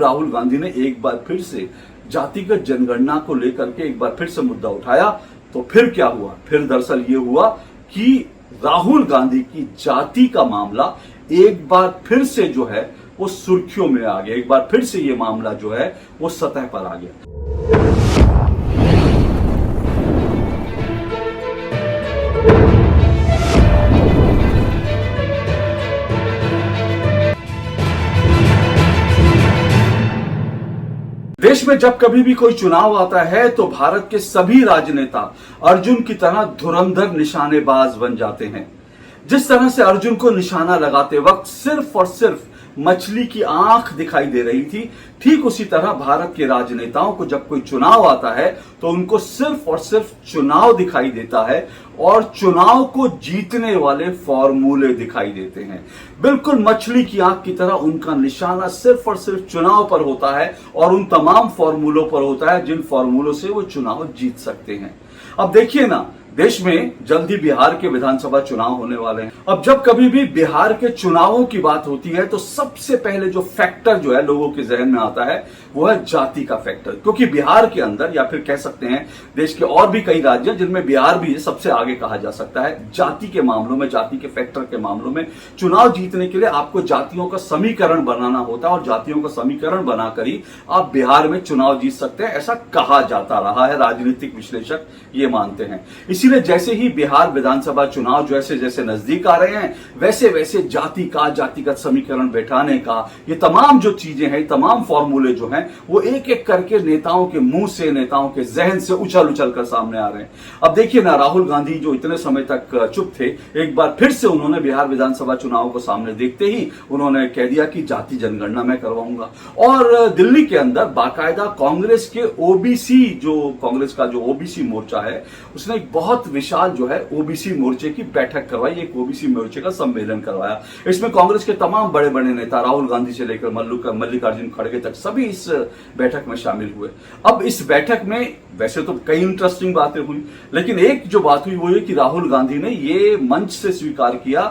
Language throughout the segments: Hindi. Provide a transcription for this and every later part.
राहुल गांधी ने एक बार फिर से जातिगत जनगणना को लेकर के एक बार फिर से मुद्दा उठाया तो फिर क्या हुआ? फिर दरअसल ये हुआ कि राहुल गांधी की जाति का मामला एक बार फिर से जो है वो सुर्खियों में आ गया। एक बार फिर से ये मामला जो है वो सतह पर आ गया। देश में जब कभी भी कोई चुनाव आता है तो भारत के सभी राजनेता अर्जुन की तरह धुरंधर निशानेबाज बन जाते हैं। जिस तरह से अर्जुन को निशाना लगाते वक्त सिर्फ और सिर्फ मछली की आंख दिखाई दे रही थी, ठीक उसी तरह भारत के राजनेताओं को जब कोई चुनाव आता है तो उनको सिर्फ और सिर्फ चुनाव दिखाई देता है और चुनाव को जीतने वाले फॉर्मूले दिखाई देते हैं। बिल्कुल मछली की आंख की तरह उनका निशाना सिर्फ और सिर्फ चुनाव पर होता है और उन तमाम फॉर्मूलों पर होता है जिन फॉर्मूलों से वो चुनाव जीत सकते हैं। अब देखिए ना, देश में जल्द ही बिहार के विधानसभा चुनाव होने वाले हैं। अब जब कभी भी बिहार के चुनावों की बात होती है तो सबसे पहले जो फैक्टर जो है लोगों के जहन में आता है वो है जाति का फैक्टर, क्योंकि बिहार के अंदर या फिर कह सकते हैं देश के और भी कई राज्य जिनमें बिहार भी सबसे आगे कहा जा सकता है जाति के मामलों में, जाति के फैक्टर के मामलों में। चुनाव जीतने के लिए आपको जातियों का समीकरण बनाना होता है और जातियों का समीकरण बनाकर ही आप बिहार में चुनाव जीत सकते हैं, ऐसा कहा जाता रहा है। राजनीतिक विश्लेषक ये मानते हैं। इसीलिए जैसे ही बिहार विधानसभा चुनाव जैसे जैसे नजदीक आ रहे हैं वैसे वैसे जाति का, जातिगत समीकरण बैठाने का, ये तमाम जो चीजें हैं, तमाम फॉर्मूले जो हैं वो एक एक करके नेताओं के मुंह से, नेताओं के जहन से उछल उछल कर सामने आ रहे हैं। अब देखिए ना, राहुल गांधी जो इतने समय तक चुप थे, एक बार फिर से उन्होंने बिहार विधानसभा चुनाव को सामने देखते ही उन्होंने कह दिया कि जाति जनगणना मैं करवाऊंगा। और दिल्ली के अंदर बाकायदा कांग्रेस के ओबीसी, जो कांग्रेस का जो ओबीसी मोर्चा है, उसने एक बहुत विशाल जो है ओबीसी मोर्चे की बैठक करवाई, एक ओबीसी मोर्चे का सम्मेलन करवाया। इसमें कांग्रेस के तमाम बड़े बड़े नेता राहुल गांधी से लेकर मल्लिकार्जुन खड़गे तक सभी इस बैठक में शामिल हुए। अब इस बैठक में वैसे तो कई इंटरेस्टिंग बातें हुई, लेकिन एक जो बात हुई वो ये कि राहुल गांधी ने ये मंच से स्वीकार किया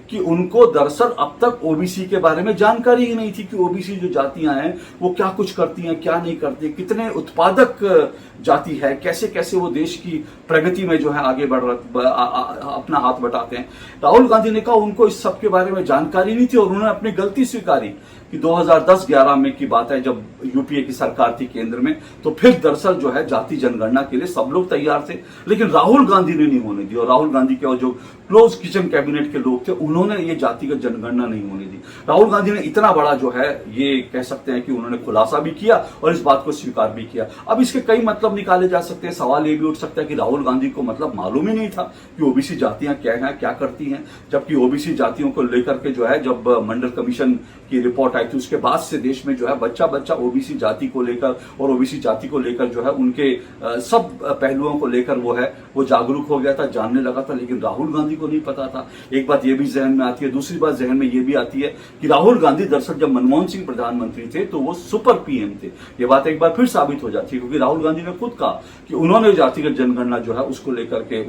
कि उनको दरअसल अब तक ओबीसी के बारे में जानकारी ही नहीं थी कि ओबीसी जो जातियां हैं वो क्या कुछ करती हैं, क्या नहीं करती, कितने उत्पादक जाति है, कैसे कैसे वो देश की प्रगति में जो है आगे अपना हाथ बटाते हैं। राहुल गांधी ने कहा उनको इस सब के बारे में जानकारी नहीं थी और उन्होंने अपनी गलती स्वीकारी कि 2010-11 में की बात है जब यूपीए की सरकार थी केंद्र में, तो फिर दरअसल जो है जाति जनगणना के लिए सब लोग तैयार थे, लेकिन राहुल गांधी ने नहीं होने दी। और राहुल गांधी के जो क्लोज किचन कैबिनेट के लोग थे उन्होंने ये जातिगत जनगणना नहीं होने दी। राहुल गांधी ने इतना बड़ा जो है ये कह सकते हैं कि उन्होंने खुलासा भी किया और इस बात को स्वीकार भी किया। अब इसके कई मतलब निकाले जा सकते हैं। सवाल ये भी उठ सकता है कि राहुल गांधी को मतलब मालूम ही नहीं था कि ओबीसी जातियां क्या हैं, क्या करती हैं, जबकि ओबीसी जातियों को लेकर के जो है जब मंडल कमीशन की रिपोर्ट आई थी उसके बाद से देश में जो है बच्चा बच्चा ओबीसी जाति को लेकर और ओबीसी जाति को लेकर जो है उनके सब पहलुओं को लेकर वो जागरूक हो गया था, जानने लगा था, लेकिन राहुल गांधी को नहीं पता था। एक बात ये भी जहन में आती है। दूसरी बात जहन में ये भी आती है कि राहुल गांधी दरअसल जब मनमोहन सिंह प्रधानमंत्री थे तो वो सुपर पीएम थे। ये बात एक बार फिर साबित हो जाती है, क्योंकि राहुल गांधी ने खुद कहा कि उन्होंने जातिगत जनगणना जो है उसको लेकर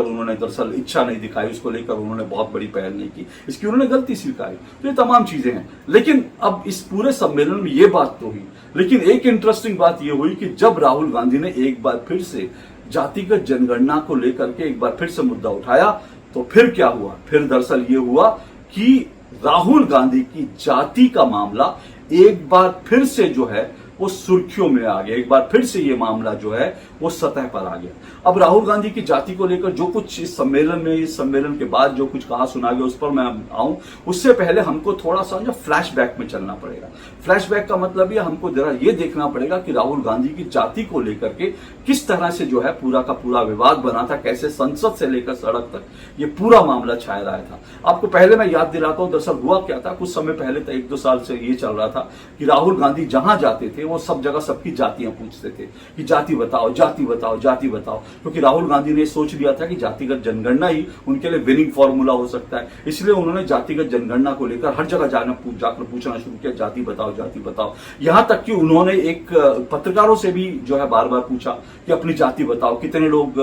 उन्होंने दरअसल इच्छा नहीं दिखाई, उसको लेकर उन्होंने बहुत बड़ी पहल नहीं की, इसकी उन्होंने गलती स्वीकारी। तो ये तमाम चीजें हैं। लेकिन अब इस पूरे सम्मेलन में ये बात तो हुई, लेकिन एक इंटरेस्टिंग बात ये हुई कि जब राहुल गांधी ने एक बार फिर से जातिगत जनगणना को लेकर के एक बार फिर से मुद्दा उठाया तो फिर क्या हुआ? फिर दरअसल ये हुआ कि राहुल गांधी की जाति का मामला एक बार फिर से जो है वो सुर्खियों में आ गया। एक बार फिर से ये मामला जो है वो सतह पर आ गया। अब राहुल गांधी की जाति को लेकर जो कुछ इस सम्मेलन के बाद जो कुछ कहा सुना गया उस पर मैं आऊं, उससे पहले हमको थोड़ा सा फ्लैशबैक में चलना पड़ेगा। फ्लैशबैक का मतलब ये हमको जरा ये देखना पड़ेगा कि राहुल गांधी की जाति को लेकर के किस तरह से जो है पूरा का पूरा विवाद बना था, कैसे संसद से लेकर सड़क तक ये पूरा मामला छाया रहा था। आपको पहले मैं याद दिलाता हूं दरअसल हुआ क्या था। कुछ समय पहले तक 1-2 साल से ये चल रहा था कि राहुल गांधी जहां जाते थे वो सब जगह सबकी जातियां पूछते थे कि जाति बताओ, जाति बताओ, जाति बताओ, क्योंकि राहुल गांधी ने सोच लिया था कि जातिगत जनगणना ही उनके लिए विनिंग फॉर्मूला हो सकता है। इसलिए उन्होंने जातिगत जनगणना को लेकर हर जगह जाकर पूछना शुरू किया, जाति बताओ, जाति बताओ। यहां तक कि उन्होंने एक पत्रकारों से भी जो है बार बार पूछा कि अपनी जाति बताओ, कितने लोग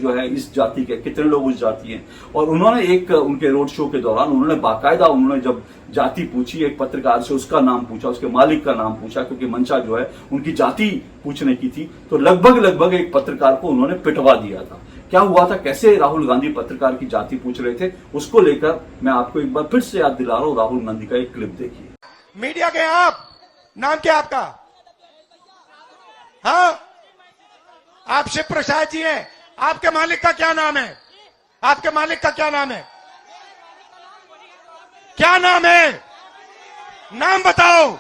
जो है इस जाति के, कितने लोग उस जाति हैं। और उन्होंने एक उनके रोड शो के दौरान उन्होंने बाकायदा जब जाति पूछी, एक पत्रकार से उसका नाम पूछा, उसके मालिक का नाम पूछा, क्योंकि मंशा जो है उनकी जाति पूछने की थी, तो लगभग एक पत्रकार को उन्होंने पिटवा दिया था। क्या हुआ था, कैसे राहुल गांधी पत्रकार की जाति पूछ रहे थे, उसको लेकर मैं आपको एक बार फिर से याद दिला रहा हूं। राहुल गांधी का एक क्लिप देखिए। मीडिया के आप, नाम क्या आपका? हाँ, आप शिव प्रसाद जी हैं। आपके मालिक का क्या नाम है? आपके मालिक का क्या नाम है? क्या नाम है? नाम बताओ,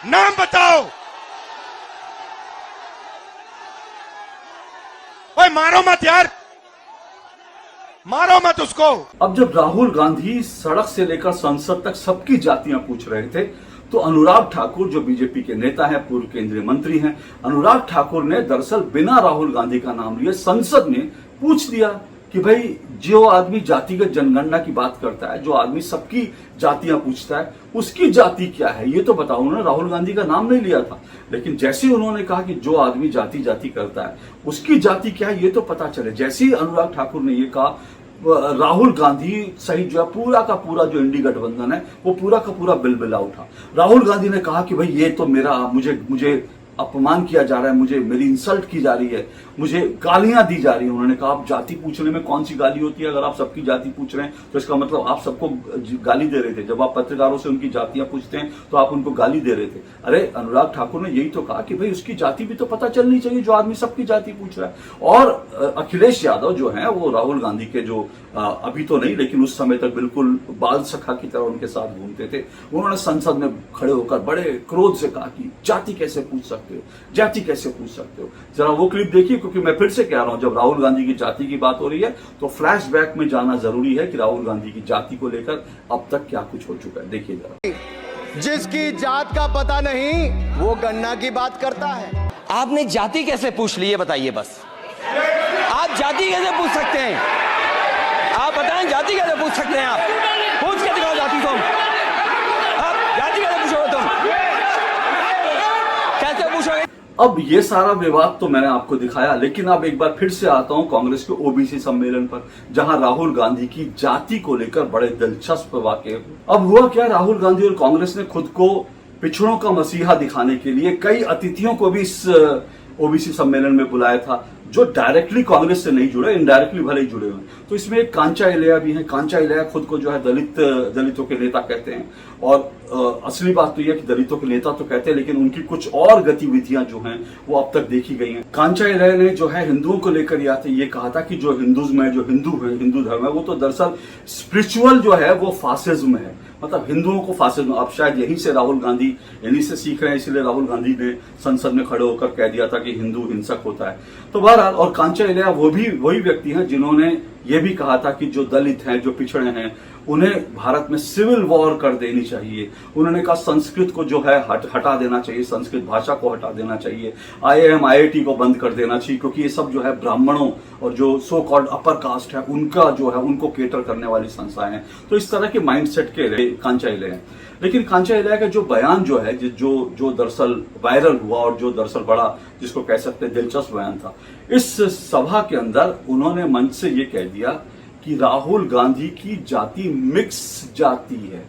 नाम बताओ। ओए मारो मत यार, मारो मत उसको। अब जब राहुल गांधी सड़क से लेकर संसद तक सबकी जातियां पूछ रहे थे, तो अनुराग ठाकुर जो बीजेपी के नेता हैं, पूर्व केंद्रीय मंत्री हैं, अनुराग ठाकुर ने दरअसल बिना राहुल गांधी का नाम लिए संसद में पूछ दिया कि भाई जो आदमी जातिगत जनगणना की बात करता है, जो आदमी सबकी जातियां पूछता है, उसकी जाति क्या है ये तो बताओ। उन्होंने राहुल गांधी का नाम नहीं लिया था, लेकिन जैसे उन्होंने कहा कि जो आदमी जाति जाति करता है उसकी जाति क्या है ये तो पता चले, जैसे ही अनुराग ठाकुर ने ये कहा, राहुल गांधी सहित जो है पूरा का पूरा जो इंडी गठबंधन है वो पूरा का पूरा बिलबिला उठा। राहुल गांधी ने कहा कि भाई ये तो मेरा मुझे अपमान किया जा रहा है, मुझे मेरी इंसल्ट की जा रही है, मुझे गालियां दी जा रही है। उन्होंने कहा आप जाति पूछने में कौन सी गाली होती है? अगर आप सबकी जाति पूछ रहे हैं तो इसका मतलब आप सबको गाली दे रहे थे। जब आप पत्रकारों से उनकी जातियां पूछते हैं तो आप उनको गाली दे रहे थे। अरे अनुराग ठाकुर ने यही तो कहा कि भाई उसकी जाति भी तो पता चलनी चाहिए, जो आदमी सबकी जाति पूछ रहा है। और अखिलेश यादव जो है वो राहुल गांधी के जो अभी तो नहीं लेकिन उस समय तक बिल्कुल बाल सखा की तरह उनके साथ घूमते थे, उन्होंने संसद में खड़े होकर बड़े क्रोध से कहा कि जाति कैसे पूछ सकते हो, जाति कैसे पूछ सकते हो। जरा वो क्लिप देखिए, क्योंकि मैं फिर से कह रहा हूं जब राहुल गांधी की जाति की बात हो रही है तो फ्लैशबैक में जाना जरूरी है कि राहुल गांधी की जाति को लेकर अब तक क्या कुछ हो चुका है। देखिए जरा। जिसकी जात का पता नहीं वो गन्ना की बात करता है। आपने जाति कैसे पूछ ली है बताइए बस। आप जाति कैसे पूछ सकते हैं? आप बताएं जाति कैसे पूछ सकते हैं? आप पूछ के दिखाओ जाति तुम। आप जाति कैसे पूछोगे तुम? कैसे पूछोगे? अब ये सारा विवाद तो मैंने आपको दिखाया, लेकिन अब एक बार फिर से आता हूं कांग्रेस के ओबीसी सम्मेलन पर, जहां राहुल गांधी की जाति को लेकर बड़े दिलचस्प वाकये। अब हुआ क्या, राहुल गांधी और कांग्रेस ने खुद को पिछड़ों का मसीहा दिखाने के लिए कई अतिथियों को भी इस ओबीसी सम्मेलन में बुलाया था, जो डायरेक्टली कांग्रेस से नहीं जुड़े, इनडायरेक्टली भले ही जुड़े हुए। तो इसमें एक कांचा इलैया भी है। कांचा इलैया खुद को जो है दलितों के नेता कहते हैं, और असली बात तो यह कि दलितों के नेता तो कहते हैं, लेकिन उनकी कुछ और गतिविधियां जो हैं वो अब तक देखी गई हैं। कांचा इलैया ने जो है हिंदुओं को लेकर ये कहा था कि जो हिंदुज्म है, जो हिंदू धर्म है, वो तो दरअसल स्पिरिचुअल जो है वो फासिज्म है, मतलब हिंदुओं को फासिज्म। अब शायद यहीं से राहुल गांधी इन्हीं से सीख रहे हैं, इसलिए राहुल गांधी ने संसद में खड़े होकर कह दिया था कि हिंदू हिंसक होता है। तो बहरहाल, और कांचा इलैया वही व्यक्ति हैं जिन्होंने ये भी कहा था कि जो दलित हैं, जो पिछड़े हैं, उन्हें भारत में सिविल वॉर कर देनी चाहिए। उन्होंने कहा संस्कृत को जो है हटा देना चाहिए, संस्कृत भाषा को हटा देना चाहिए, IIM IIT को बंद कर देना चाहिए, क्योंकि ये सब जो है ब्राह्मणों और जो सो कॉल्ड अपर कास्ट है उनका जो है उनको केटर करने वाली संस्थाएं हैं। तो इस तरह के माइंडसेट के कांचा इलैया हैं। लेकिन कांचा इलैया का जो बयान जो है, जो दरअसल वायरल हुआ और जो दरअसल बड़ा, जिसको कह सकते हैं दिलचस्प बयान था, इस सभा के अंदर उन्होंने मंच से ये कह दिया कि राहुल गांधी की जाति मिक्स जाति है।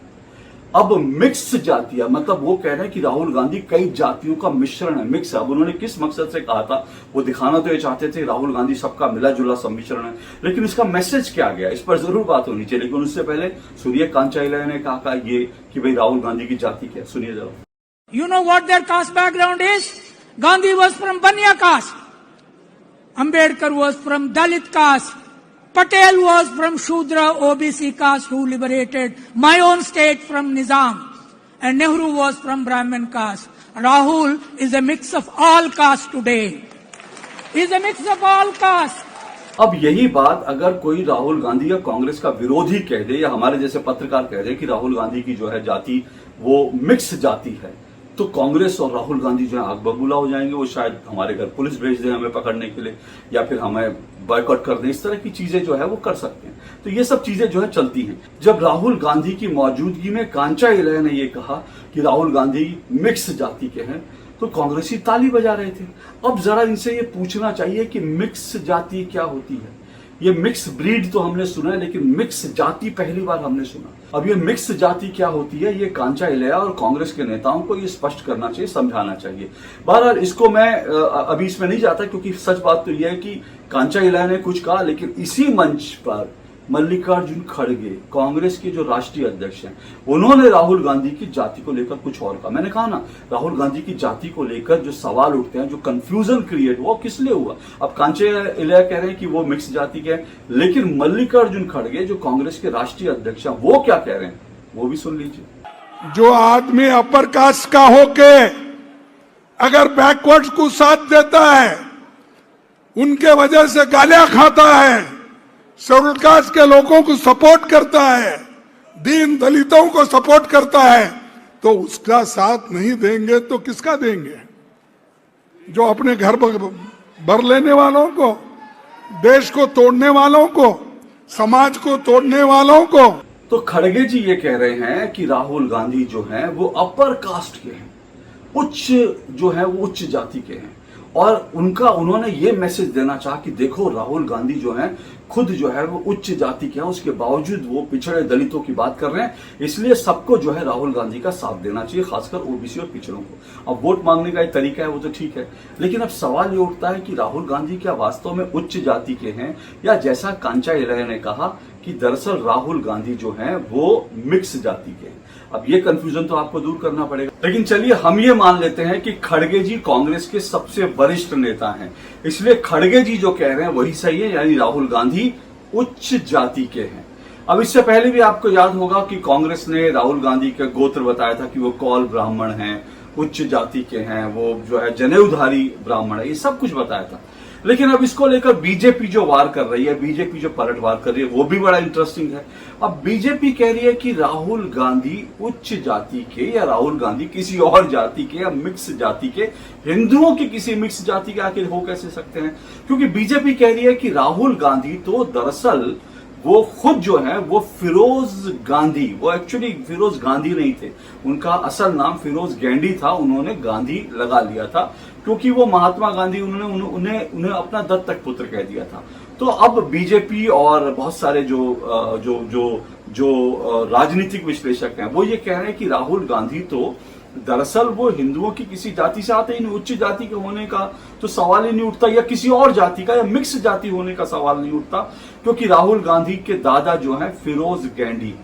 अब मिक्स जाति है मतलब वो कह रहे हैं कि राहुल गांधी कई जातियों का मिश्रण है, मिक्स है। अब उन्होंने किस मकसद से कहा था, वो दिखाना तो ये चाहते थे राहुल गांधी सबका मिला जुला सम्मिश्रण है, लेकिन इसका मैसेज क्या गया, इस पर जरूर बात होनी चाहिए। लेकिन उससे पहले सुनिए कांचा इलैया ने कहा ये कि भाई राहुल गांधी की जाति क्या, सुनिए जरा। You know what their caste background is? Gandhi was from Banya caste. Ambedkar was from Dalit caste. Patel was from Shudra OBC caste who liberated my own state from Nizam. And Nehru was from Brahmin caste. Rahul is a mix of all castes today. He is a mix of all castes. अब यही बात अगर कोई राहुल गांधी या कांग्रेस का विरोधी कह दे, या हमारे जैसे पत्रकार कह दे कि राहुल गांधी की जो है जाति वो मिक्स जाति है, तो कांग्रेस और राहुल गांधी जो है आग बबूला हो जाएंगे। वो शायद हमारे घर पुलिस भेज दें हमें पकड़ने के लिए, या फिर हमें बॉयकॉट कर दें। इस तरह की चीजें जो है वो कर सकते हैं। तो ये सब चीजें जो है चलती हैं। जब राहुल गांधी की मौजूदगी में कांचा इलैया ने ये कहा कि राहुल गांधी मिक्स जाति के हैं, तो कांग्रेसी ताली बजा रहे थे। अब जरा इनसे ये पूछना चाहिए कि मिक्स जाति क्या होती है, ये मिक्स ब्रीड तो हमने सुना है, लेकिन मिक्स जाति पहली बार हमने सुना। अब ये मिक्स जाति क्या होती है, ये कांचा इलैया और कांग्रेस के नेताओं को ये स्पष्ट करना चाहिए, समझाना चाहिए। बहरहाल इसको मैं अभी इसमें नहीं जाता, क्योंकि सच बात तो यह है कि कांचा इलैया ने कुछ कहा, लेकिन इसी मंच पर मल्लिकार्जुन खड़गे, कांग्रेस के जो राष्ट्रीय अध्यक्ष हैं, उन्होंने राहुल गांधी की जाति को लेकर कुछ और कहा। मैंने कहा ना, राहुल गांधी की जाति को लेकर जो सवाल उठते हैं, जो कंफ्यूजन क्रिएट हुआ, किस लिए हुआ। अब कांचे इलैया कह रहे हैं कि वो मिक्स जाति के हैं, लेकिन मल्लिकार्जुन खड़गे जो कांग्रेस के राष्ट्रीय अध्यक्ष हैं, वो क्या कह रहे हैं, वो भी सुन लीजिए। जो आदमी अपर कास्ट का होके अगर बैकवर्ड्स को साथ देता है, उनके वजह से गालियां खाता है, शेड्यूल कास्ट के लोगों को सपोर्ट करता है, दीन दलितों को सपोर्ट करता है, तो उसका साथ नहीं देंगे तो किसका देंगे? जो अपने घर भर लेने वालों को, देश को तोड़ने वालों को, समाज को तोड़ने वालों को। तो खड़गे जी ये कह रहे हैं कि राहुल गांधी जो हैं वो अपर कास्ट के हैं, उच्च जो है वो उच्च जाति के हैं, और उन्होंने ये मैसेज देना चाहा कि देखो राहुल गांधी जो हैं खुद जो है वो उच्च जाति के हैं, उसके बावजूद वो पिछड़े दलितों की बात कर रहे हैं, इसलिए सबको जो है राहुल गांधी का साथ देना चाहिए, खासकर ओबीसी और पिछड़ों को। अब वोट मांगने का एक तरीका है, वो तो ठीक है, लेकिन अब सवाल ये उठता है कि राहुल गांधी क्या वास्तव में उच्च जाति के हैं, या जैसा कांचा इलैया ने कहा कि दरअसल राहुल गांधी जो हैं वो मिक्स जाति के हैं। अब ये कंफ्यूजन तो आपको दूर करना पड़ेगा, लेकिन चलिए हम ये मान लेते हैं कि खड़गे जी कांग्रेस के सबसे वरिष्ठ नेता हैं, इसलिए खड़गे जी जो कह रहे हैं वही सही है, यानी राहुल गांधी उच्च जाति के हैं। अब इससे पहले भी आपको याद होगा कि कांग्रेस ने राहुल गांधी का गोत्र बताया था कि वो कौल ब्राह्मण हैं, उच्च जाति के हैं, वो जो है जनेऊधारी ब्राह्मण है, ये सब कुछ बताया था। लेकिन अब इसको लेकर बीजेपी जो वार कर रही है, बीजेपी जो पलटवार कर रही है, वो भी बड़ा इंटरेस्टिंग है। अब बीजेपी कह रही है कि राहुल गांधी उच्च जाति के, या राहुल गांधी किसी और जाति के, या मिक्स जाति के, हिंदुओं की किसी मिक्स जाति के आखिर हो कैसे सकते हैं? क्योंकि बीजेपी कह रही है कि राहुल गांधी तो दरअसल वो खुद जो है वो फिरोज गांधी, वो एक्चुअली फिरोज गांधी नहीं थे, उनका असल नाम फिरोज गैंडी था, उन्होंने गांधी लगा लिया था क्योंकि वो महात्मा गांधी उन्हें अपना दत्तक पुत्र कह दिया था। तो अब बीजेपी और बहुत सारे जो राजनीतिक विश्लेषक हैं वो ये कह रहे हैं कि राहुल गांधी तो दरअसल वो हिंदुओं की किसी जाति से आते ही नहीं, उच्च जाति के होने का तो सवाल ही नहीं उठता, या किसी और जाति का या मिक्स जाति होने का सवाल नहीं उठता, क्योंकि राहुल गांधी के दादा जो है फिरोज गैंडी,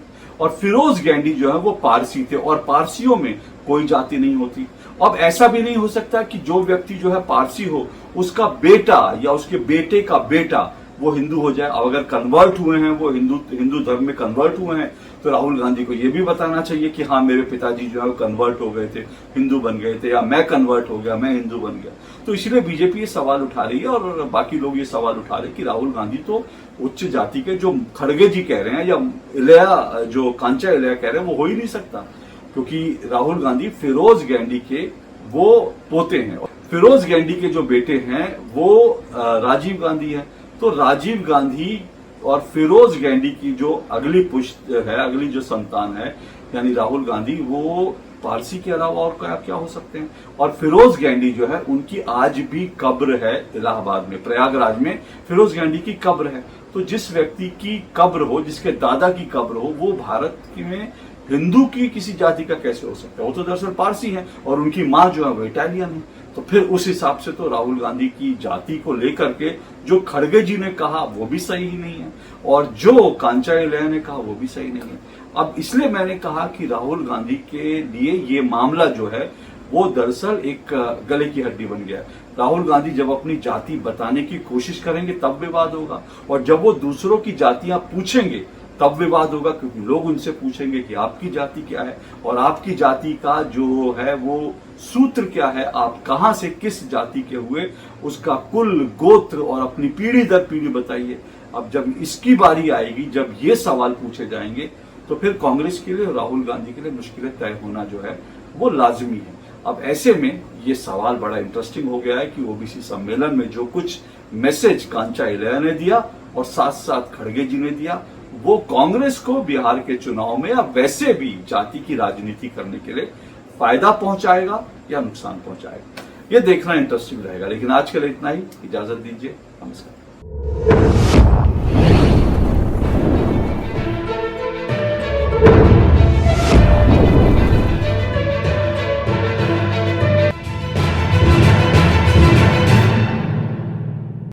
और फिरोज गैंडी जो है वो पारसी थे, और पारसियों में कोई जाति नहीं होती। अब ऐसा भी नहीं हो सकता कि जो व्यक्ति जो है पारसी हो, उसका बेटा या उसके बेटे का बेटा वो हिंदू हो जाए। अब अगर कन्वर्ट हुए हैं, वो हिंदू धर्म में कन्वर्ट हुए हैं, तो राहुल गांधी को ये भी बताना चाहिए कि हाँ मेरे पिताजी जो है वो कन्वर्ट हो गए थे, हिंदू बन गए थे, या मैं कन्वर्ट हो गया, मैं हिंदू बन गया। तो इसलिए बीजेपी ये सवाल उठा रही है, और बाकी लोग ये सवाल उठा रहे हैं कि राहुल गांधी तो उच्च जाति के, जो खड़गे जी कह रहे हैं या इलैया जो कांचा इलैया कह रहे हैं, वो हो ही नहीं सकता, क्योंकि राहुल गांधी फिरोज गैंडी के वो पोते हैं, फिरोज गैंडी के जो बेटे हैं वो राजीव गांधी है। तो राजीव गांधी और फिरोज गैंडी की जो अगली पुश्त है, अगली जो संतान है, यानी राहुल गांधी, वो पारसी के अलावा और क्या हो सकते हैं। और फिरोज गैंडी जो है उनकी आज भी कब्र है इलाहाबाद में, प्रयागराज में फिरोज गैंडी की कब्र है। तो जिस व्यक्ति की कब्र हो, जिसके दादा की कब्र हो, वो भारत में हिंदू की किसी जाति का कैसे हो सकता है? वो तो दरअसल पारसी है, और उनकी माँ जो है वो इटालियन है। तो फिर उस हिसाब से तो राहुल गांधी की जाति को लेकर के जो खड़गे जी ने कहा वो भी सही नहीं है, और जो कांचा इलैया ने कहा वो भी सही नहीं है। अब इसलिए मैंने कहा कि राहुल गांधी के लिए ये मामला जो है वो दरअसल एक गले की हड्डी बन गया है। राहुल गांधी जब अपनी जाति बताने की कोशिश करेंगे तब विवाद होगा, और जब वो दूसरों की जातियां पूछेंगे तब विवाद होगा, क्योंकि लोग उनसे पूछेंगे कि आपकी जाति क्या है, और आपकी जाति का जो है वो सूत्र क्या है, आप कहां से किस जाति के हुए, उसका कुल गोत्र और अपनी पीढ़ी दर पीढ़ी बताइए। अब जब इसकी बारी आएगी, जब ये सवाल पूछे जाएंगे, तो फिर कांग्रेस के लिए और राहुल गांधी के लिए मुश्किलें तय होना जो है वो लाजमी है। अब ऐसे में ये सवाल बड़ा इंटरेस्टिंग हो गया है कि ओबीसी सम्मेलन में जो कुछ मैसेज कांचा इलैया ने दिया और साथ साथ खड़गे जी ने दिया, वो कांग्रेस को बिहार के चुनाव में या वैसे भी जाति की राजनीति करने के लिए फायदा पहुंचाएगा या नुकसान पहुंचाएगा, ये देखना इंटरेस्टिंग रहेगा। लेकिन आज के लिए इतना ही, इजाजत दीजिए, नमस्कार।